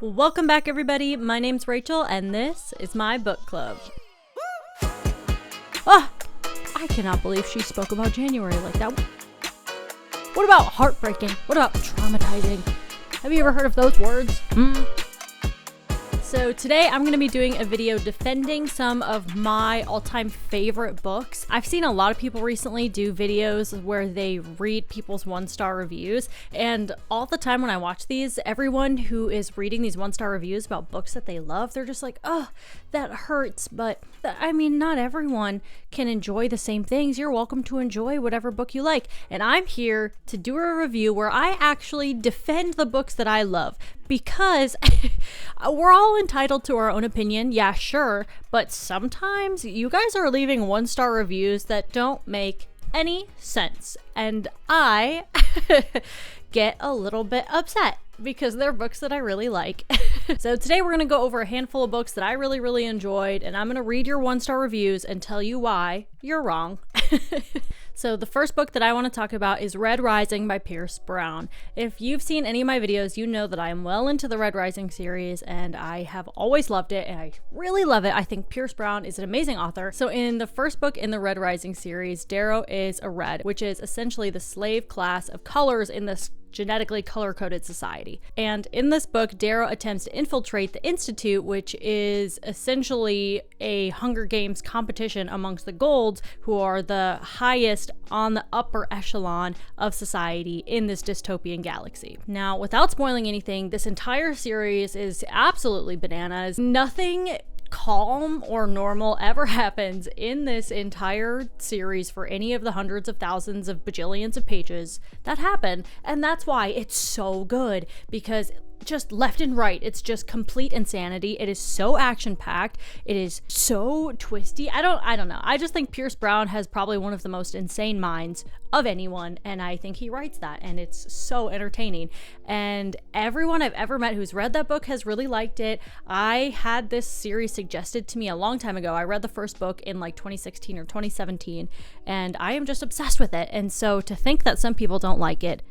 Welcome back, everybody. My name's Rachel, and this is my book club. Oh, I cannot believe she spoke about January like that. What about heartbreaking? What about traumatizing? Have you ever heard of those words? So today I'm going to be doing a video defending some of my all-time favorite books. I've seen a lot of people recently do videos where they read people's one-star reviews, and all the time when I watch these, everyone who is reading these one-star reviews about books that they love, they're just like, oh, that hurts, but I mean, not everyone can enjoy the same things. You're welcome to enjoy whatever book you like, and I'm here to do a review where I actually defend the books that I love, because we're all entitled to our own opinion, yeah, sure, but sometimes you guys are leaving one-star reviews that don't make any sense, and I get a little bit upset because they're books that I really like. So today we're going to go over a handful of books that I really enjoyed, and I'm going to read your one-star reviews and tell you why you're wrong. So the first book that I want to talk about is Red Rising by Pierce Brown. If you've seen any of my videos, you know that I am well into the Red Rising series, and I have always loved it, and I really love it. I think Pierce Brown is an amazing author. So in the first book in the Red Rising series, Darrow is a Red, which is essentially the slave class of colors in this genetically color-coded society. And in this book, Darrow attempts to infiltrate the Institute, which is essentially a Hunger Games competition amongst the Golds, who are the highest on the upper echelon of society in this dystopian galaxy. Now, without spoiling anything, this entire series is absolutely bananas. Nothing calm or normal ever happens in this entire series for any of the hundreds of thousands of bajillions of pages that happen, and that's why it's so good, because just left and right, it's just complete insanity. It is so action-packed. It is so twisty. I don't know. I just think Pierce Brown has probably one of the most insane minds of anyone, and I think he writes that, and it's so entertaining. And everyone I've ever met who's read that book has really liked it. I had this series suggested to me a long time ago. I read the first book in like 2016 or 2017, and I am just obsessed with it. And so to think that some people don't like it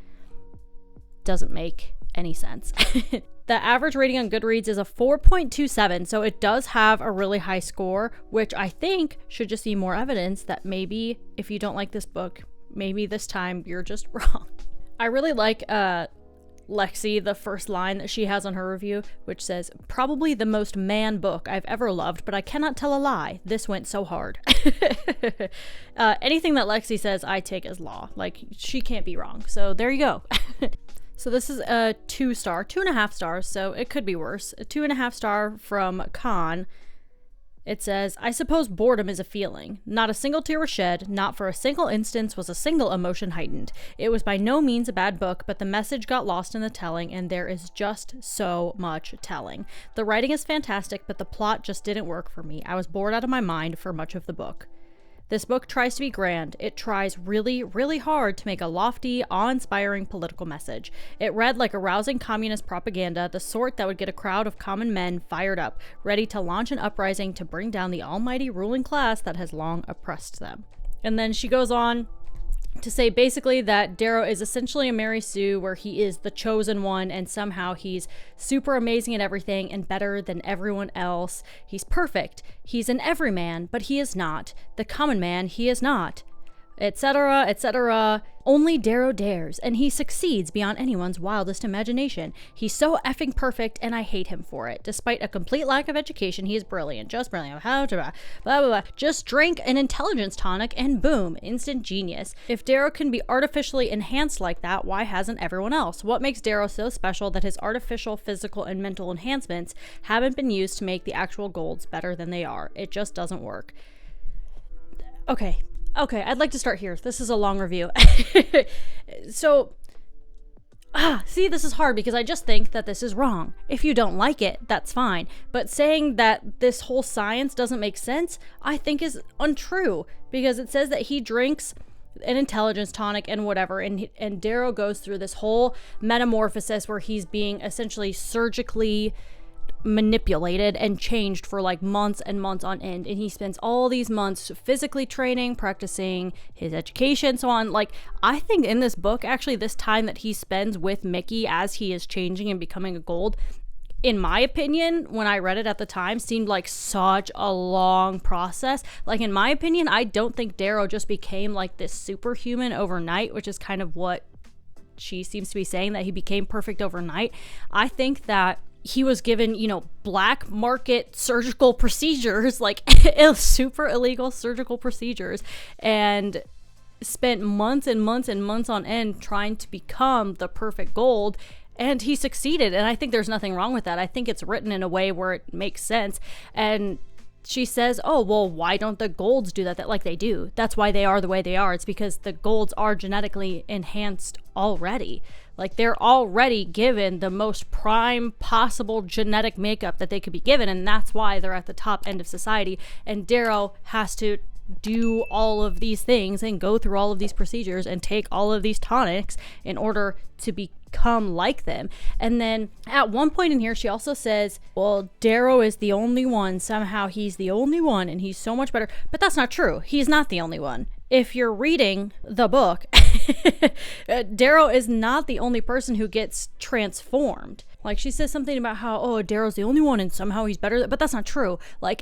doesn't make any sense. The average rating on Goodreads is a 4.27, so it does have a really high score, which I think should just be more evidence that maybe if you don't like this book, maybe this time you're just wrong. I really like Lexi, the first line that she has on her review, which says, "Probably the most man book I've ever loved, but I cannot tell a lie. This went so hard." Anything that Lexi says, I take as law. Like, she can't be wrong. So there you go. So this is a 2.5 stars, so it could be worse. A 2.5 star from Khan. It says, "I suppose boredom is a feeling. Not a single tear was shed, not for a single instance was a single emotion heightened. It was by no means a bad book, but the message got lost in the telling, and there is just so much telling. The writing is fantastic, but the plot just didn't work for me. I was bored out of my mind for much of the book. This book tries to be grand. It tries really hard to make a lofty, awe-inspiring political message. It read like a rousing communist propaganda, the sort that would get a crowd of common men fired up, ready to launch an uprising to bring down the almighty ruling class that has long oppressed them." And then she goes on to say basically that Darrow is essentially a Mary Sue, where he is the chosen one, and somehow he's super amazing at everything and better than everyone else. He's perfect. He's an everyman, but he is not. The common man, he is not. Etc., etc. Only Darrow dares, and he succeeds beyond anyone's wildest imagination. He's so effing perfect, and I hate him for it. Despite a complete lack of education, he is brilliant. Just brilliant. Blah, blah, blah. Just drink an intelligence tonic, and boom, instant genius. If Darrow can be artificially enhanced like that, why hasn't everyone else? What makes Darrow so special that his artificial, physical, and mental enhancements haven't been used to make the actual Golds better than they are? It just doesn't work. Okay, I'd like to start here. This is a long review. So, see, this is hard because I just think that this is wrong. If you don't like it, that's fine. But saying that this whole science doesn't make sense, I think is untrue, because it says that he drinks an intelligence tonic and whatever, and Darrow goes through this whole metamorphosis where he's being essentially surgically manipulated and changed for like months and months on end, and he spends all these months physically training, practicing his education, so on. Like, I think in this book, actually, this time that he spends with Mickey as he is changing and becoming a Gold in my opinion, when I read it at the time, seemed like such a long process. Like, in my opinion, I don't think Darrow just became like this superhuman overnight, which is kind of what she seems to be saying, that he became perfect overnight. I think that he was given, black market surgical procedures, like super illegal surgical procedures, and spent months and months and months on end trying to become the perfect gold. And he succeeded. And I think there's nothing wrong with that. I think it's written in a way where it makes sense. And she says, oh, well, why don't the golds do that? Like, they do. That's why they are the way they are. It's because the golds are genetically enhanced already. Like, they're already given the most prime possible genetic makeup that they could be given. And that's why they're at the top end of society. And Darrow has to do all of these things and go through all of these procedures and take all of these tonics in order to become like them. And then at one point in here, she also says, well, Darrow is the only one. Somehow he's the only one and he's so much better. But that's not true. He's not the only one. If you're reading the book, Darrow is not the only person who gets transformed. Like, she says something about how, oh, Darrow's the only one and somehow he's better. But that's not true. Like,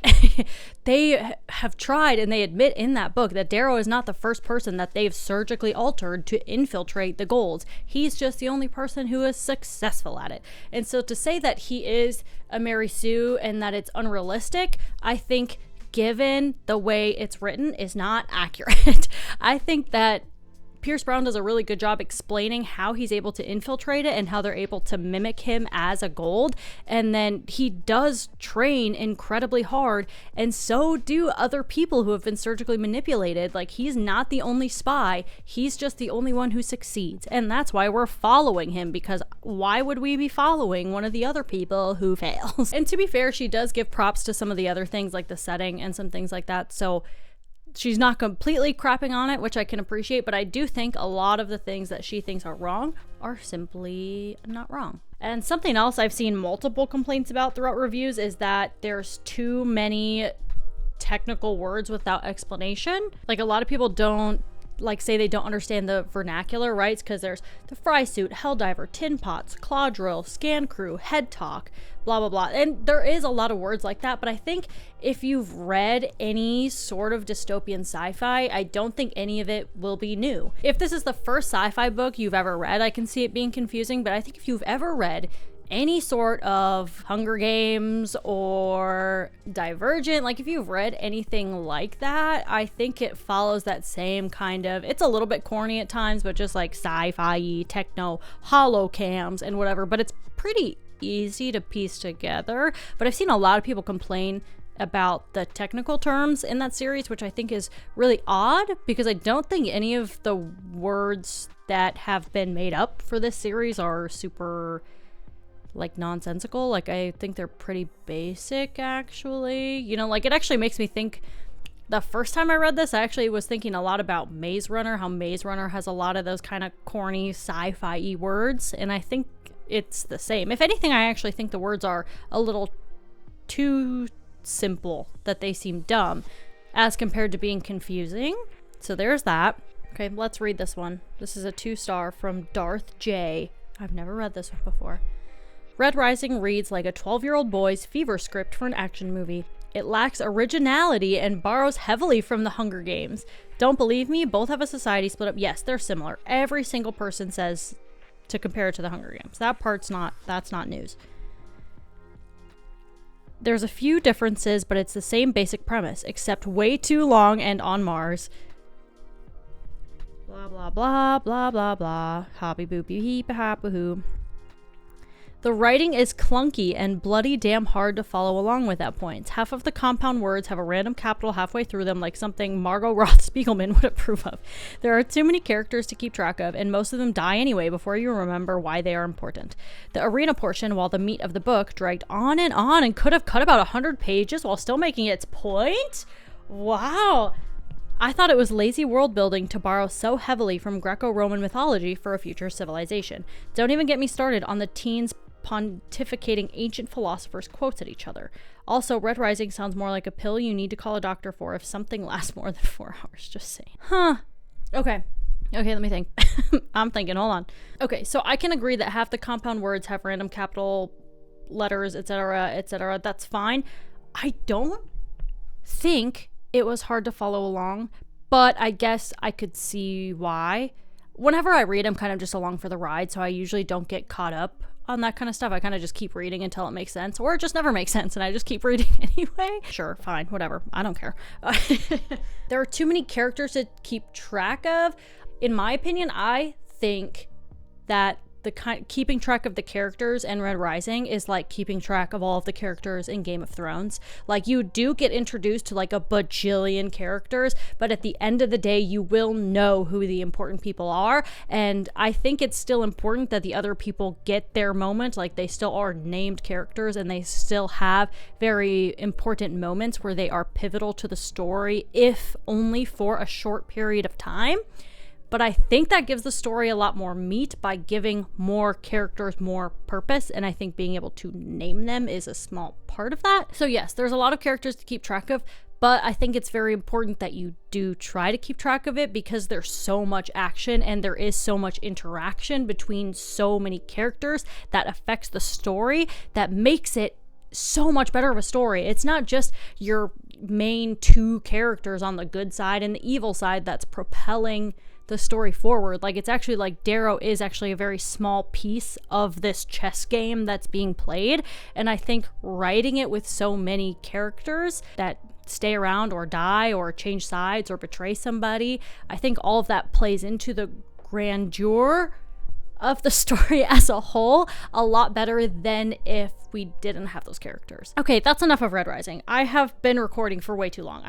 they have tried, and they admit in that book that Darrow is not the first person that they've surgically altered to infiltrate the golds. He's just the only person who is successful at it. And so to say that he is a Mary Sue and that it's unrealistic, I think, given the way it's written, is not accurate. I think that Pierce Brown does a really good job explaining how he's able to infiltrate it and how they're able to mimic him as a gold. And then he does train incredibly hard, and so do other people who have been surgically manipulated. Like, he's not the only spy. He's just the only one who succeeds. And that's why we're following him, because why would we be following one of the other people who fails? And to be fair, she does give props to some of the other things, like the setting and some things like that. So she's not completely crapping on it, which I can appreciate, but I do think a lot of the things that she thinks are wrong are simply not wrong. And something else I've seen multiple complaints about throughout reviews is that there's too many technical words without explanation. Like, a lot of people don't say they don't understand the vernacular, right? Because there's the fry suit, helldiver, tin pots, claw drill, scan crew, head talk, blah, blah, blah. And there is a lot of words like that, but I think if you've read any sort of dystopian sci-fi, I don't think any of it will be new. If this is the first sci-fi book you've ever read, I can see it being confusing, but I think if you've ever read any sort of Hunger Games or Divergent, like if you've read anything like that, I think it follows that same kind of, it's a little bit corny at times, but just like sci-fi, techno, holocams and whatever, but it's pretty easy to piece together. But I've seen a lot of people complain about the technical terms in that series, which I think is really odd, because I don't think any of the words that have been made up for this series are super nonsensical. Like, I think they're pretty basic, actually. It actually makes me think, the first time I read this, I actually was thinking a lot about Maze Runner, how Maze Runner has a lot of those kind of corny sci-fi words, and I think it's the same. If anything, I actually think the words are a little too simple, that they seem dumb, as compared to being confusing. So there's that. Okay, let's read this one. This is a 2-star from Darth J. I've never read this one before. Red Rising reads like a 12-year-old boy's fever script for an action movie. It lacks originality and borrows heavily from the Hunger Games. Don't believe me? Both have a society split up. Yes, they're similar. Every single person says to compare it to the Hunger Games. That's not news. There's a few differences, but it's the same basic premise, except way too long and on Mars. Blah, blah, blah, blah, blah, blah. Hobby boopy heep a hop a hoo. The writing is clunky and bloody damn hard to follow along with at points. Half of the compound words have a random capital halfway through them, like something Margot Roth Spiegelman would approve of. There are too many characters to keep track of, and most of them die anyway before you remember why they are important. The arena portion, while the meat of the book, dragged on and could have cut about 100 pages while still making its point? Wow. I thought it was lazy world building to borrow so heavily from Greco-Roman mythology for a future civilization. Don't even get me started on the teens pontificating ancient philosophers' quotes at each other. Also, Red Rising sounds more like a pill you need to call a doctor for if something lasts more than 4 hours. Just saying. Huh. Okay, let me think. I'm thinking, hold on. Okay, so I can agree that half the compound words have random capital letters, etc., etc. That's fine. I don't think it was hard to follow along, but I guess I could see why. Whenever I read, I'm kind of just along for the ride, so I usually don't get caught up on that kind of stuff. I kind of just keep reading until it makes sense, or it just never makes sense and I just keep reading anyway. Sure, fine, whatever. I don't care. There are too many characters to keep track of. In my opinion, I think that keeping track of the characters in Red Rising is like keeping track of all of the characters in Game of Thrones. Like, you do get introduced to like a bajillion characters, but at the end of the day, you will know who the important people are. And I think it's still important that the other people get their moment. Like, they still are named characters and they still have very important moments where they are pivotal to the story, if only for a short period of time. But I think that gives the story a lot more meat by giving more characters more purpose, and I think being able to name them is a small part of that. So yes, there's a lot of characters to keep track of, but I think it's very important that you do try to keep track of it because there's so much action and there is so much interaction between so many characters that affects the story that makes it so much better of a story. It's not just your main two characters on the good side and the evil side that's propelling the story forward. Like, it's actually like Darrow is actually a very small piece of this chess game that's being played, and I think writing it with so many characters that stay around or die or change sides or betray somebody, I think all of that plays into the grandeur of the story as a whole a lot better than if we didn't have those characters. Okay, that's enough of Red Rising. I have been recording for way too long.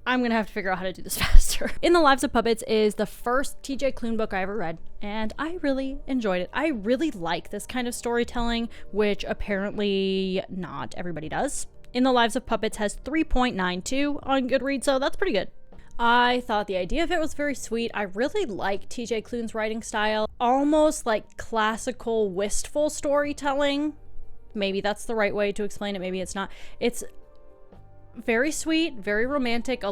I'm gonna have to figure out how to do this faster. In the Lives of Puppets is the first TJ Klune book I ever read, and I really enjoyed it. I really like this kind of storytelling, which apparently not everybody does. In the Lives of Puppets has 3.92 on Goodreads, so that's pretty good. I thought the idea of it was very sweet. I really like TJ Klune's writing style, almost like classical wistful storytelling. Maybe that's the right way to explain it, maybe it's not. It's very sweet, very romantic,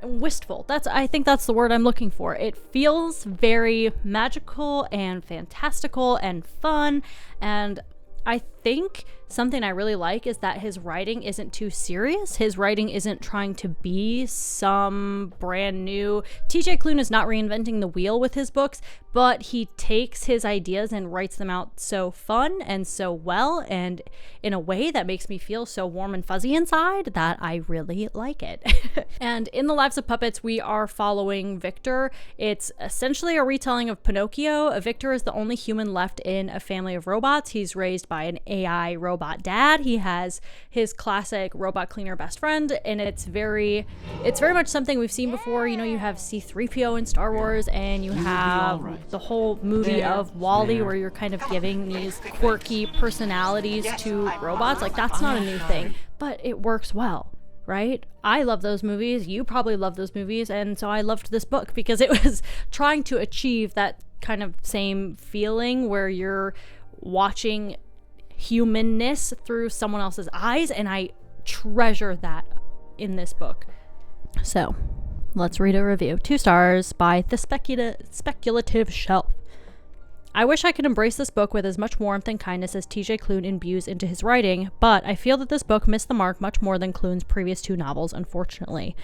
wistful. I think that's the word I'm looking for. It feels very magical and fantastical and fun, and I think something I really like is that his writing isn't too serious. His writing isn't trying to be some brand new... TJ Klune is not reinventing the wheel with his books, but he takes his ideas and writes them out so fun and so well and in a way that makes me feel so warm and fuzzy inside that I really like it. And in the Lives of Puppets, we are following Victor. It's essentially a retelling of Pinocchio. Victor is the only human left in a family of robots. He's raised by an AI robot dad. He has his classic robot cleaner best friend, and it's very much something we've seen before. You know, you have C-3PO in Star Wars, and you have the whole movie of WALL-E where you're kind of giving these quirky personalities to robots. Like, that's not a new thing, but it works well, right? I love those movies. You probably love those movies, and so I loved this book because it was trying to achieve that kind of same feeling where you're watching humanness through someone else's eyes, and I treasure that in this book. So let's read a review. 2 stars by The Speculative Shelf. I wish I could embrace this book with as much warmth and kindness as TJ Klune imbues into his writing, but I feel that this book missed the mark much more than Klune's previous 2 novels, unfortunately.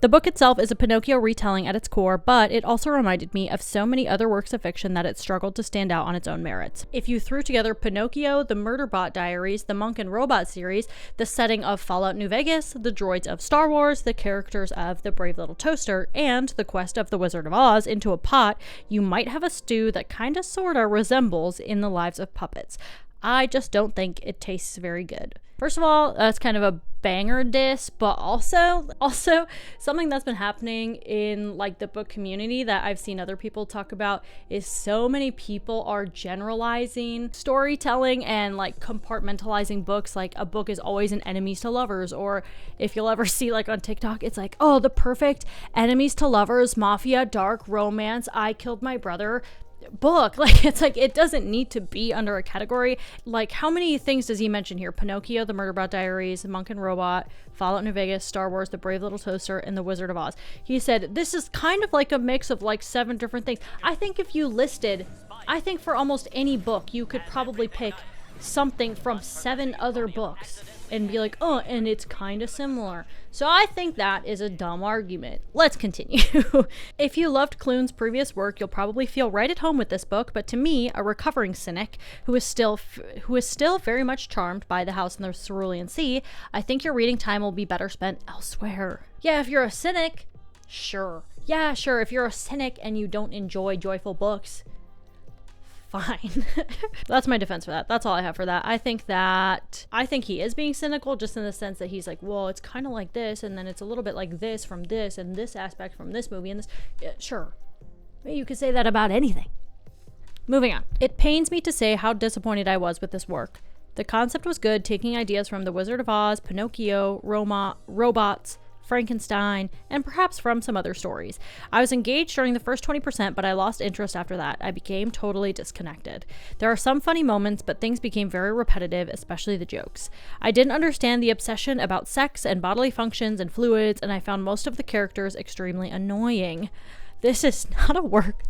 The book itself is a Pinocchio retelling at its core, but it also reminded me of so many other works of fiction that it struggled to stand out on its own merits. If you threw together Pinocchio, the Murderbot Diaries, the Monk and Robot series, the setting of Fallout New Vegas, the droids of Star Wars, the characters of The Brave Little Toaster, and the quest of the Wizard of Oz into a pot, you might have a stew that kinda sorta resembles In the Lives of Puppets. I just don't think it tastes very good. First of all, that's kind of a banger diss, but also something that's been happening in like the book community that I've seen other people talk about is so many people are generalizing storytelling and like compartmentalizing books. Like, a book is always an enemies to lovers, or if you'll ever see like on TikTok, it's like, oh, the perfect enemies to lovers, mafia, dark romance, I killed my brother book. Like, it's like, it doesn't need to be under a category. Like, how many things does he mention here? Pinocchio, the Murderbot Diaries, Monk and Robot, Fallout New Vegas, Star Wars, The Brave Little Toaster, and The Wizard of Oz. He said this is kind of like a mix of like 7 different things. I think if you listed, I think for almost any book you could probably pick something from 7 other books and be like, oh, and it's kind of similar. So I think that is a dumb argument. Let's continue. If you loved Clune's previous work, you'll probably feel right at home with this book, but to me, a recovering cynic who is still very much charmed by the house in the Cerulean Sea, I think your reading time will be better spent elsewhere. Yeah, if you're a cynic, sure. Yeah, sure, if you're a cynic and you don't enjoy joyful books, fine. That's my defense for that. That's all I have for that. I think he is being cynical, just in the sense that he's like, well, it's kind of like this, and then it's a little bit like this from this, and this aspect from this movie, and this. Yeah, sure. Maybe you could say that about anything. Moving on. It pains me to say how disappointed I was with this work. The concept was good, taking ideas from The Wizard of Oz, Pinocchio, robots, Frankenstein, and perhaps from some other stories. I was engaged during the first 20%, but I lost interest after that. I became totally disconnected. There are some funny moments, but things became very repetitive, especially the jokes. I didn't understand the obsession about sex and bodily functions and fluids, and I found most of the characters extremely annoying. This is not a work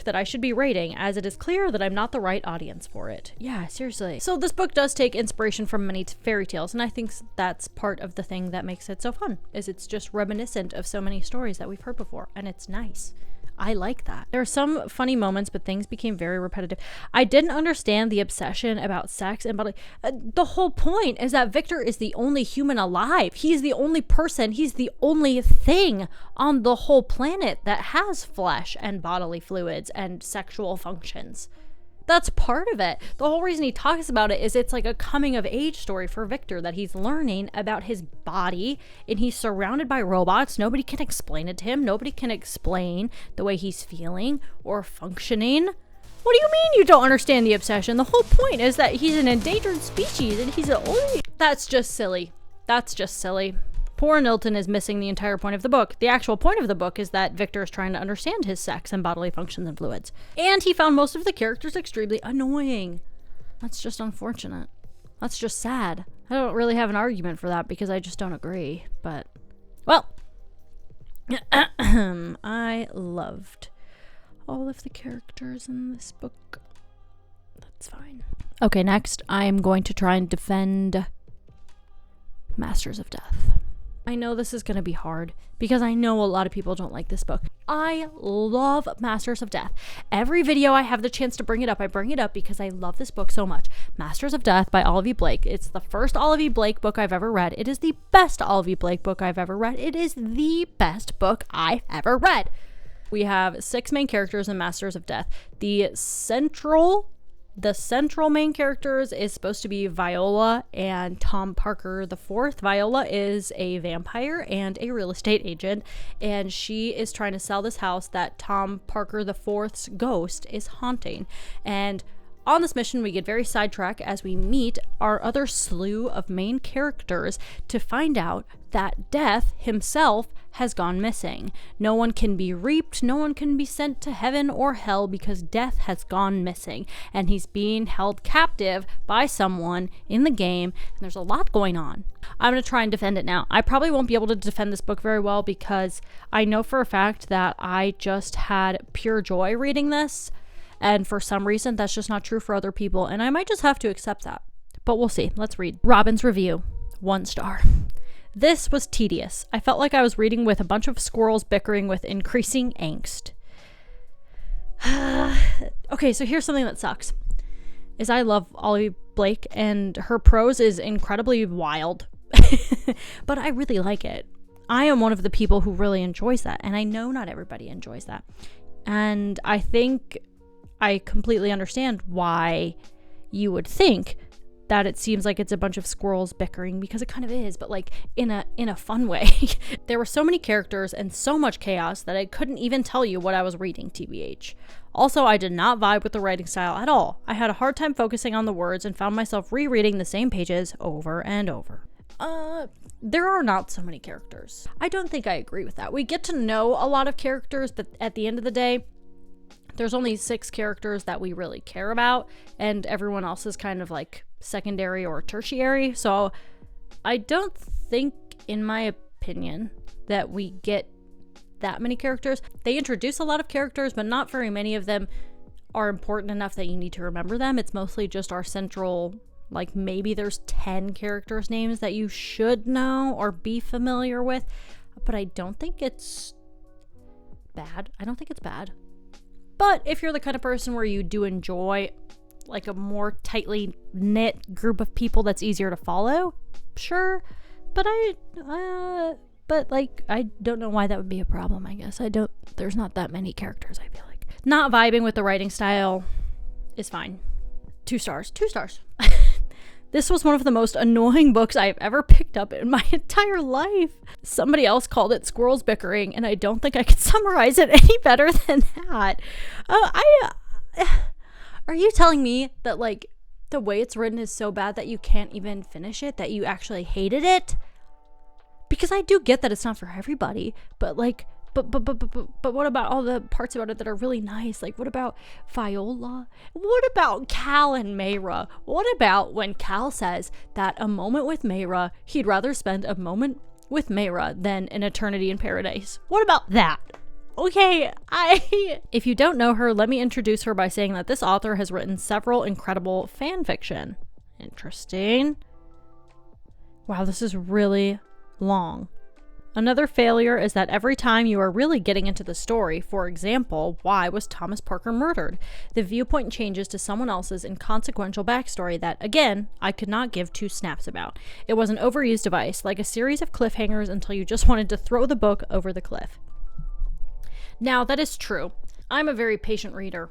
that I should be rating, as it is clear that I'm not the right audience for it. Yeah, seriously. So this book does take inspiration from many fairy tales, and I think that's part of the thing that makes it so fun, is it's just reminiscent of so many stories that we've heard before, and it's nice. I like that. There are some funny moments, but things became very repetitive. I didn't understand the obsession about sex and bodily. The whole point is that Victor is the only human alive. He's the only person. He's the only thing on the whole planet that has flesh and bodily fluids and sexual functions. That's part of it. The whole reason he talks about it is it's like a coming of age story for Victor, that he's learning about his body and he's surrounded by robots. Nobody can explain it to him. Nobody can explain the way he's feeling or functioning. What do you mean you don't understand the obsession? The whole point is that he's an endangered species and he's the only... That's just silly. That's just silly. Poor Nilton is missing the entire point of the book. The actual point of the book is that Victor is trying to understand his sex and bodily functions and fluids. And he found most of the characters extremely annoying. That's just unfortunate. That's just sad. I don't really have an argument for that because I just don't agree. But, well, I loved all of the characters in this book. That's fine. Okay, next I'm going to try and defend Masters of Death. I know this is going to be hard because I know a lot of people don't like this book. I love Masters of Death. Every video I have the chance to bring it up, I bring it up because I love this book so much. Masters of Death by Olive Blake. It's the first Olive Blake book I've ever read. It is the best Olive Blake book I've ever read. It is the best book I've ever read. We have 6 main characters in Masters of Death. The central main characters is supposed to be Viola and Tom Parker IV. Viola is a vampire and a real estate agent, and she is trying to sell this house that Tom Parker IV's ghost is haunting. And on this mission, we get very sidetracked as we meet our other slew of main characters to find out that Death himself has gone missing. No one can be reaped, no one can be sent to heaven or hell because Death has gone missing, and he's being held captive by someone in the game, and there's a lot going on. I'm going to try and defend it now. I probably won't be able to defend this book very well because I know for a fact that I just had pure joy reading this, and for some reason that's just not true for other people, and I might just have to accept that. But we'll see. Let's read. Robin's review. 1 star. This was tedious. I felt like I was reading with a bunch of squirrels bickering with increasing angst. Okay, so here's something that sucks. Is I love Olive Blake, and her prose is incredibly wild. But I really like it. I am one of the people who really enjoys that, and I know not everybody enjoys that. And I think I completely understand why you would think that it seems like it's a bunch of squirrels bickering, because it kind of is, but like in a fun way. There were so many characters and so much chaos that I couldn't even tell you what I was reading, TBH. Also, I did not vibe with the writing style at all. I had a hard time focusing on the words and found myself rereading the same pages over and over. There are not so many characters. I don't think I agree with that. We get to know a lot of characters, but at the end of the day, there's only 6 characters that we really care about, and everyone else is kind of like secondary or tertiary. So I don't think, in my opinion, that we get that many characters. They introduce a lot of characters, but not very many of them are important enough that you need to remember them. It's mostly just our central, like maybe there's 10 characters' names that you should know or be familiar with, but I don't think it's bad. I don't think it's bad. But if you're the kind of person where you do enjoy like a more tightly knit group of people that's easier to follow, sure. But I don't know why that would be a problem, I guess. There's not that many characters, I feel like. Not vibing with the writing style is fine. 2 stars. 2 stars. This was one of the most annoying books I've ever picked up in my entire life. Somebody else called it Squirrels Bickering, and I don't think I could summarize it any better than that. Are you telling me that, like, the way it's written is so bad that you can't even finish it, that you actually hated it? Because I do get that it's not for everybody, but like, but what about all the parts about it that are really nice? Like, what about Viola? What about Cal and Mayra? What about when Cal says that a moment with Mayra, he'd rather spend a moment with Mayra than an eternity in paradise? What about that? Okay, if you don't know her, let me introduce her by saying that this author has written several incredible fan fiction. Interesting. Wow, this is really long. Another failure is that every time you are really getting into the story, for example, why was Thomas Parker murdered? The viewpoint changes to someone else's inconsequential backstory that, again, I could not give 2 snaps about. It was an overused device, like a series of cliffhangers until you just wanted to throw the book over the cliff. Now, that is true. I'm a very patient reader,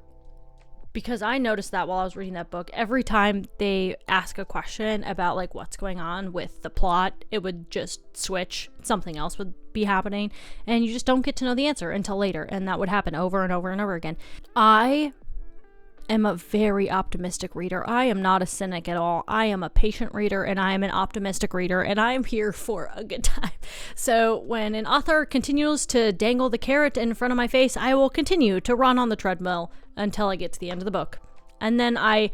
because I noticed that while I was reading that book, every time they ask a question about like what's going on with the plot, it would just switch. Something else would be happening, and you just don't get to know the answer until later, and that would happen over and over and over again. I am a very optimistic reader. I am not a cynic at all. I am a patient reader, and I am an optimistic reader, and I am here for a good time. So when an author continues to dangle the carrot in front of my face, I will continue to run on the treadmill until I get to the end of the book. And then I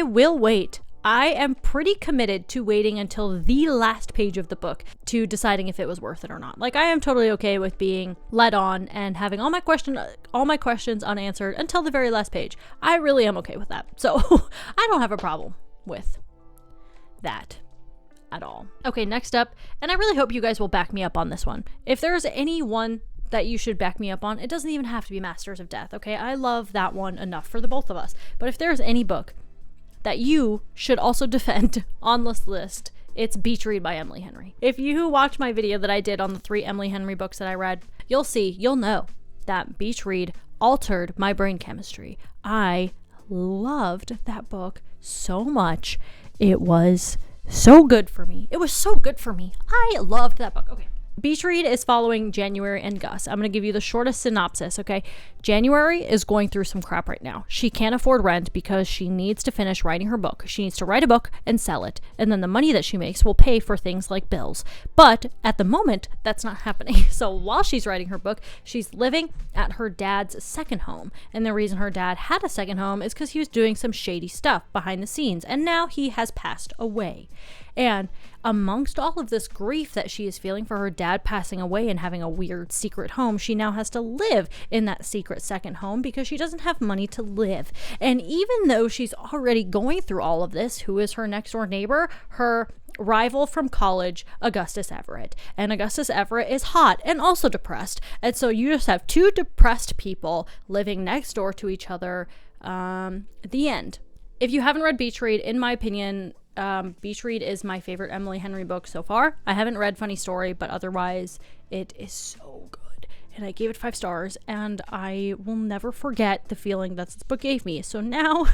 will wait. I am pretty committed to waiting until the last page of the book to deciding if it was worth it or not. Like, I am totally okay with being led on and having all my questions unanswered until the very last page. I really am okay with that. So I don't have a problem with that at all. Okay, next up, and I really hope you guys will back me up on this one. If there's any one that you should back me up on, it doesn't even have to be Masters of Death, okay? I love that one enough for the both of us. But if there's any book that you should also defend on this list, it's Beach Read by Emily Henry. If you watch my video that I did on the 3 Emily Henry books that I read, you'll know that Beach Read altered my brain chemistry. I loved that book so much. It was so good for me. It was so good for me. I loved that book. Okay. Beach Read is following January and Gus. I'm going to give you the shortest synopsis, okay? January is going through some crap right now. She can't afford rent because she needs to finish writing her book. She needs to write a book and sell it, and then the money that she makes will pay for things like bills. But at the moment, that's not happening. So while she's writing her book, she's living at her dad's second home. And the reason her dad had a second home is because he was doing some shady stuff behind the scenes, and now he has passed away. And amongst all of this grief that she is feeling for her dad passing away and having a weird secret home, she now has to live in that secret second home because she doesn't have money to live. And even though she's already going through all of this, who is her next door neighbor? Her rival from college, Augustus Everett. And Augustus Everett is hot and also depressed. And so you just have 2 depressed people living next door to each other. The end. If you haven't read Beach Read, in my opinion, Beach Read is my favorite Emily Henry book so far. I haven't read Funny Story, but otherwise it is so good. And I gave it 5 stars, and I will never forget the feeling that this book gave me. So now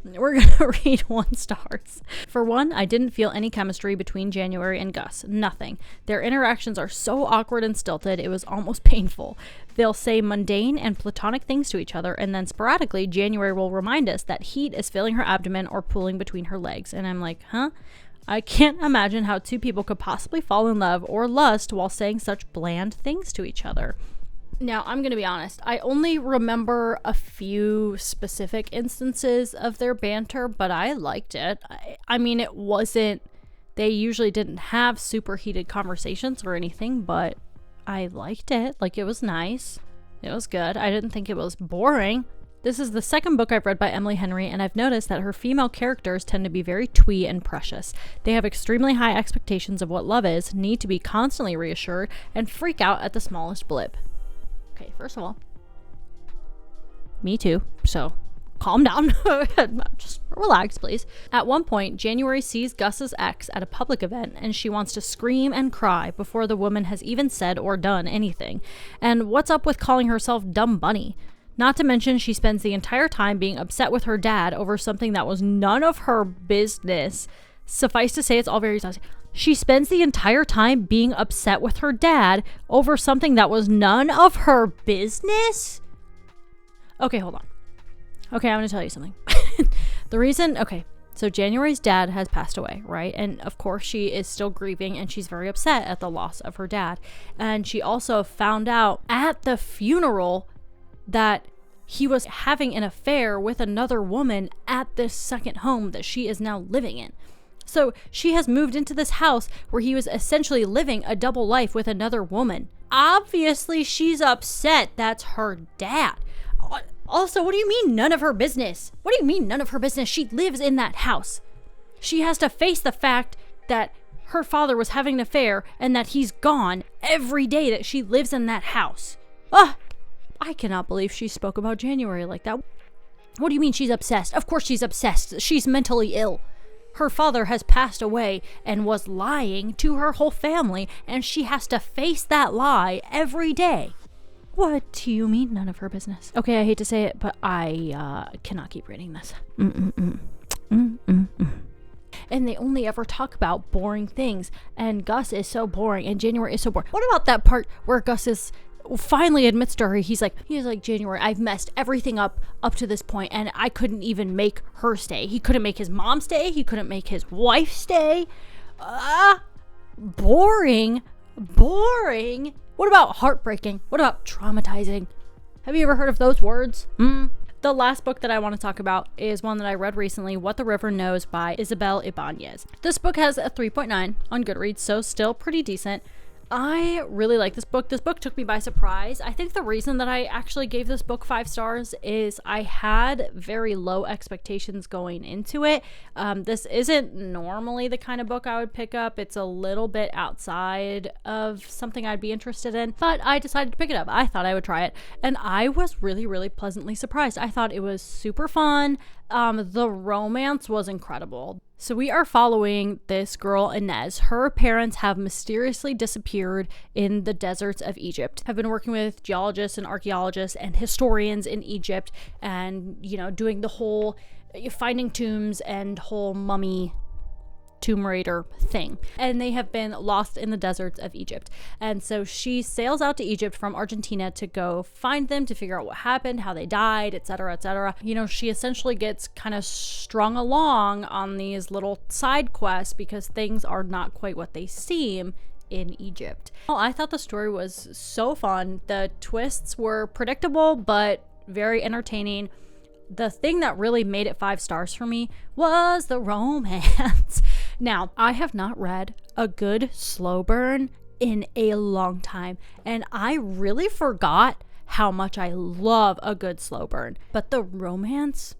we're gonna read 1 stars. For one, I didn't feel any chemistry between January and Gus. Nothing. Their interactions are so awkward and stilted, it was almost painful. They'll say mundane and platonic things to each other, and then sporadically, January will remind us that heat is filling her abdomen or pooling between her legs. And I'm like, huh? I can't imagine how 2 people could possibly fall in love or lust while saying such bland things to each other. Now, I'm going to be honest. I only remember a few specific instances of their banter, but I liked it. I mean, it wasn't... They usually didn't have super heated conversations or anything, but I liked it. Like, it was nice. It was good. I didn't think it was boring. This is the second book I've read by Emily Henry, and I've noticed that her female characters tend to be very twee and precious. They have extremely high expectations of what love is, need to be constantly reassured, and freak out at the smallest blip. Okay, first of all, me too, so calm down. Just relax, please. At one point, January sees Gus's ex at a public event, and she wants to scream and cry before the woman has even said or done anything. And what's up with calling herself Dumb Bunny? Not to mention, she spends the entire time being upset with her dad over something that was none of her business. Suffice to say, it's all very exhausting. She spends the entire time being upset with her dad over something that was none of her business? Okay, hold on. Okay, I'm going to tell you something. So January's dad has passed away, right? And of course, she is still grieving, and she's very upset at the loss of her dad. And she also found out at the funeral that he was having an affair with another woman at this second home that she is now living in. So she has moved into this house where he was essentially living a double life with another woman. Obviously, she's upset. That's her dad. Also, what do you mean none of her business? What do you mean none of her business? She lives in that house. She has to face the fact that her father was having an affair and that he's gone every day that she lives in that house. I cannot believe she spoke about January like that. What do you mean she's obsessed? Of course she's obsessed. She's mentally ill. Her father has passed away and was lying to her whole family, and she has to face that lie every day. What do you mean none of her business? Okay, I hate to say it, but I cannot keep reading this. And they only ever talk about boring things, and Gus is so boring, and January is so boring. What about that part where Gus is finally admits to her, he's like, January, I've messed everything up to this point, and I couldn't even make her stay. He couldn't make his mom stay. He couldn't make his wife stay. Boring. What about heartbreaking? What about traumatizing? Have you ever heard of those words? The last book that I want to talk about is one that I read recently, What the River Knows by Isabel Ibanez. This book has a 3.9 on Goodreads, so still pretty decent. I really like this book. This book took me by surprise. I think the reason that I actually gave this book 5 stars is I had very low expectations going into it. This isn't normally the kind of book I would pick up. It's a little bit outside of something I'd be interested in, but I decided to pick it up. I thought I would try it, and I was really, really pleasantly surprised. I thought it was super fun. The romance was incredible. So we are following this girl, Inez. Her parents have mysteriously disappeared in the deserts of Egypt. Have been working with geologists and archaeologists and historians in Egypt, and, doing the whole finding tombs and whole mummy Tomb Raider thing. And they have been lost in the deserts of Egypt. And so she sails out to Egypt from Argentina to go find them, to figure out what happened, how they died, etc., etc. She essentially gets kind of strung along on these little side quests because things are not quite what they seem in Egypt. Well, I thought the story was so fun. The twists were predictable, but very entertaining. The thing that really made it 5 stars for me was the romance. Now, I have not read a good slow burn in a long time, and I really forgot how much I love a good slow burn. But the romance,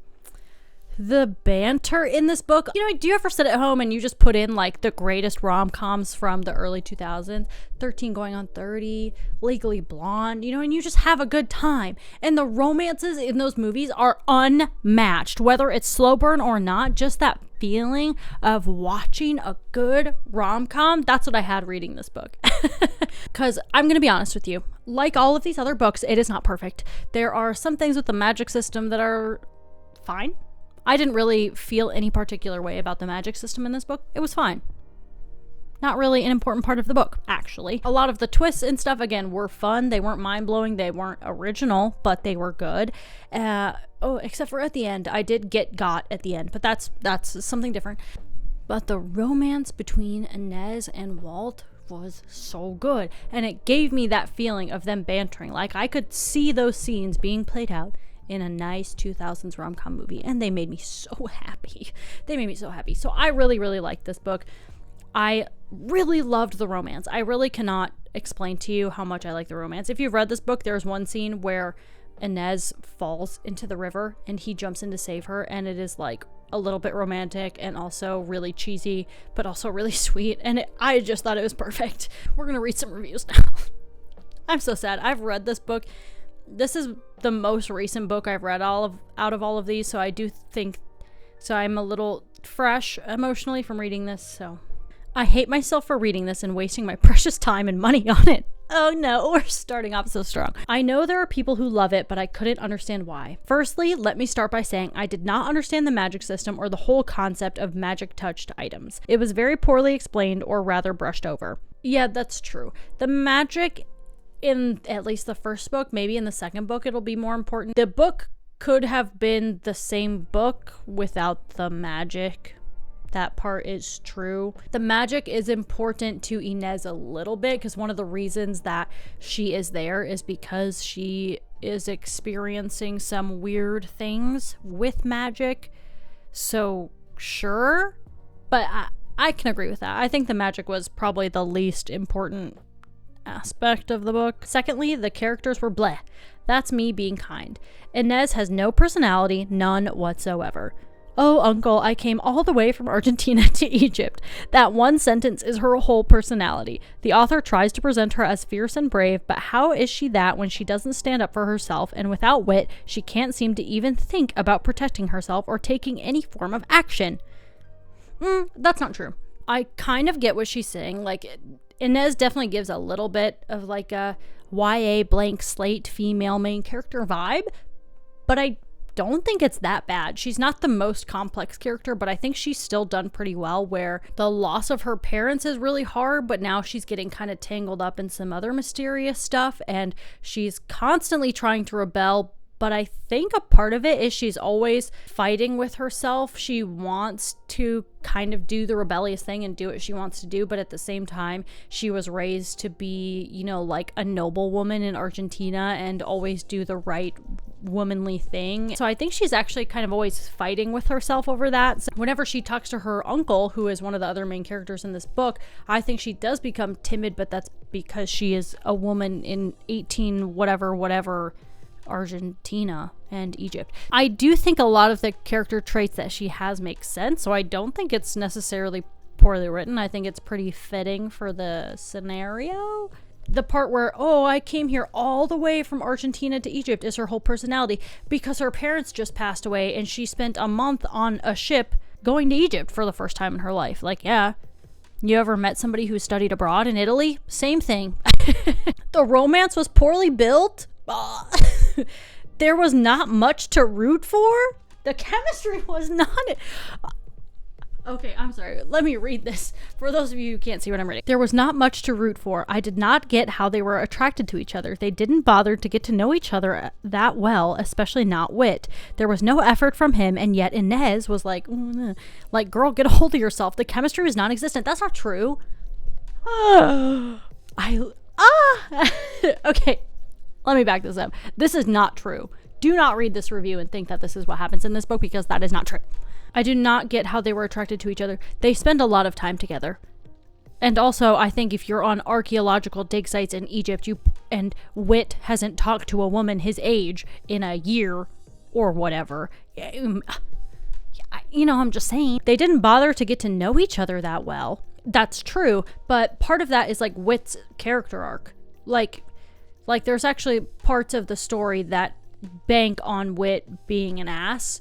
the banter in this book, do you ever sit at home and you just put in like the greatest rom-coms from the early 2000s, 13 Going on 30, Legally Blonde, and you just have a good time. And the romances in those movies are unmatched, whether it's slow burn or not. Just that feeling of watching a good rom-com, that's what I had reading this book. Because I'm going to be honest with you, like all of these other books, it is not perfect. There are some things with the magic system that are fine. I didn't really feel any particular way about the magic system in this book. It was fine. Not really an important part of the book, actually. A lot of the twists and stuff, again, were fun. They weren't mind-blowing. They weren't original, but they were good. Except for at the end. I did get got at the end, but that's something different. But the romance between Inez and Walt was so good. And it gave me that feeling of them bantering. Like, I could see those scenes being played out in a nice 2000s rom-com movie, and they made me so happy. So I really, really liked this book. I really loved the romance. I really cannot explain to you how much I like the romance. If you've read this book, there's one scene where Inez falls into the river and he jumps in to save her, and it is like a little bit romantic and also really cheesy, but also really sweet, and I just thought it was perfect. We're gonna read some reviews now. I'm so sad. I've read this book. This is the most recent book I've read out of all of these, so I do think so I'm a little fresh emotionally from reading this. So I hate myself for reading this and wasting my precious time and money on it. Oh no, we're starting off so strong. I know there are people who love it, but I couldn't understand why. Firstly, let me start by saying I did not understand the magic system or the whole concept of magic touched items. It was very poorly explained, or rather brushed over. Yeah, that's true. The magic in at least the first book, maybe in the second book it'll be more important. The book could have been the same book without the magic. That part is true. The magic is important to Inez a little bit, because one of the reasons that she is there is because she is experiencing some weird things with magic. So sure, but I can agree with that. I think the magic was probably the least important aspect of the book. Secondly, the characters were bleh. That's me being kind. Inez has no personality, none whatsoever. Oh, uncle, I came all the way from Argentina to Egypt. That one sentence is her whole personality. The author tries to present her as fierce and brave, but how is she that when she doesn't stand up for herself, and without wit, she can't seem to even think about protecting herself or taking any form of action? That's not true. I kind of get what she's saying. Like, Inez definitely gives a little bit of like a YA blank slate female main character vibe, but I don't think it's that bad. She's not the most complex character, but I think she's still done pretty well, where the loss of her parents is really hard, but now she's getting kind of tangled up in some other mysterious stuff, and she's constantly trying to rebel. But I think a part of it is she's always fighting with herself. She wants to kind of do the rebellious thing and do what she wants to do, but at the same time, she was raised to be, you know, like a noble woman in Argentina and always do the right womanly thing. So I think she's actually kind of always fighting with herself over that. So whenever she talks to her uncle, who is one of the other main characters in this book, I think she does become timid, but that's because she is a woman in 18 whatever Argentina and Egypt. I do think a lot of the character traits that she has make sense, so I don't think it's necessarily poorly written. I think it's pretty fitting for the scenario. The part where, oh, I came here all the way from Argentina to Egypt is her whole personality, because her parents just passed away and she spent a month on a ship going to Egypt for the first time in her life. Like, yeah. You ever met somebody who studied abroad in Italy? Same thing. The romance was poorly built. There was not much to root for. The chemistry was not... Okay, I'm sorry. Let me read this. For those of you who can't see what I'm reading. There was not much to root for. I did not get how they were attracted to each other. They didn't bother to get to know each other that well, especially not Wit. There was no effort from him, and yet Inez was like, girl, get a hold of yourself. The chemistry was non-existent. That's not true. Okay, let me back this up. This is not true. Do not read this review and think that this is what happens in this book, because that is not true. I do not get how they were attracted to each other. They spend a lot of time together. And also, I think if you're on archaeological dig sites in Egypt, and Wit hasn't talked to a woman his age in a year or whatever, you know, I'm just saying. They didn't bother to get to know each other that well. That's true, but part of that is like Wit's character arc. Like there's actually parts of the story that bank on Wit being an ass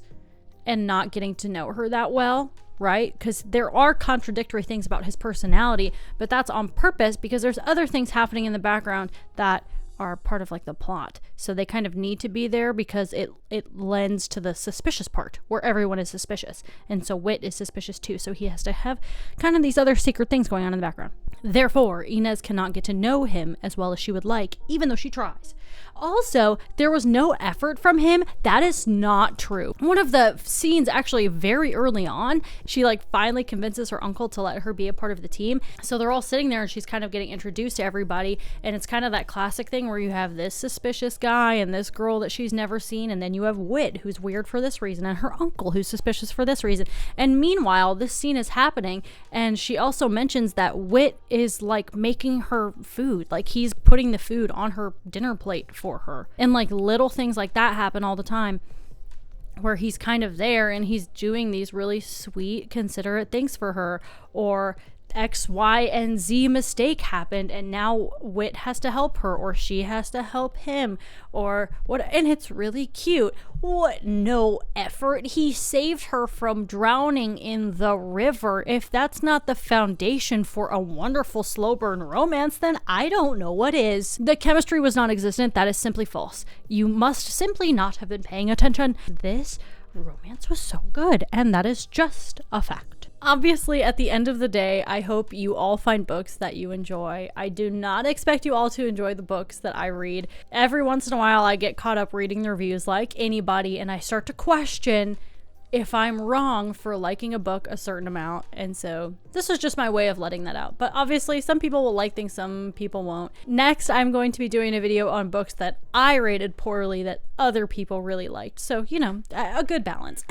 and not getting to know her that well, right? Because there are contradictory things about his personality, but that's on purpose because there's other things happening in the background that are part of like the plot. So they kind of need to be there because it lends to the suspicious part where everyone is suspicious. And so Wit is suspicious too. So he has to have kind of these other secret things going on in the background. Therefore, Inez cannot get to know him as well as she would like, even though she tries. Also, there was no effort from him. That is not true. One of the scenes actually very early on, she like finally convinces her uncle to let her be a part of the team. So they're all sitting there and she's kind of getting introduced to everybody. And it's kind of that classic thing where you have this suspicious guy and this girl that she's never seen. And then you have Wit, who's weird for this reason, and her uncle, who's suspicious for this reason. And meanwhile, this scene is happening. And she also mentions that Wit is like making her food. Like he's putting the food on her dinner plate for her. And like little things like that happen all the time, where he's kind of there and he's doing these really sweet, considerate things for her. Or X, Y, and Z mistake happened and now Whit has to help her, or she has to help him, or what. And it's really cute. What, no effort? He saved her from drowning in the river. If that's not the foundation for a wonderful slow burn romance, then I don't know what is. The chemistry was non-existent. That is simply false. You must simply not have been paying attention. This romance was so good, and that is just a fact. Obviously, at the end of the day, I hope you all find books that you enjoy. I do not expect you all to enjoy the books that I read. Every once in a while, I get caught up reading the reviews like anybody, and I start to question if I'm wrong for liking a book a certain amount. And so this is just my way of letting that out. But obviously, some people will like things, some people won't. Next, I'm going to be doing a video on books that I rated poorly that other people really liked. So, you know, a good balance.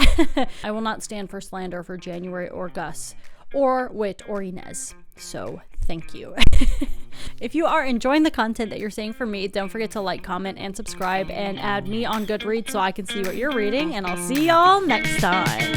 I will not stand for slander for January or Gus or Whit or Inez. So thank you. If you are enjoying the content that you're seeing from me, don't forget to like, comment, and subscribe, and add me on Goodreads so I can see what you're reading, and I'll see y'all next time.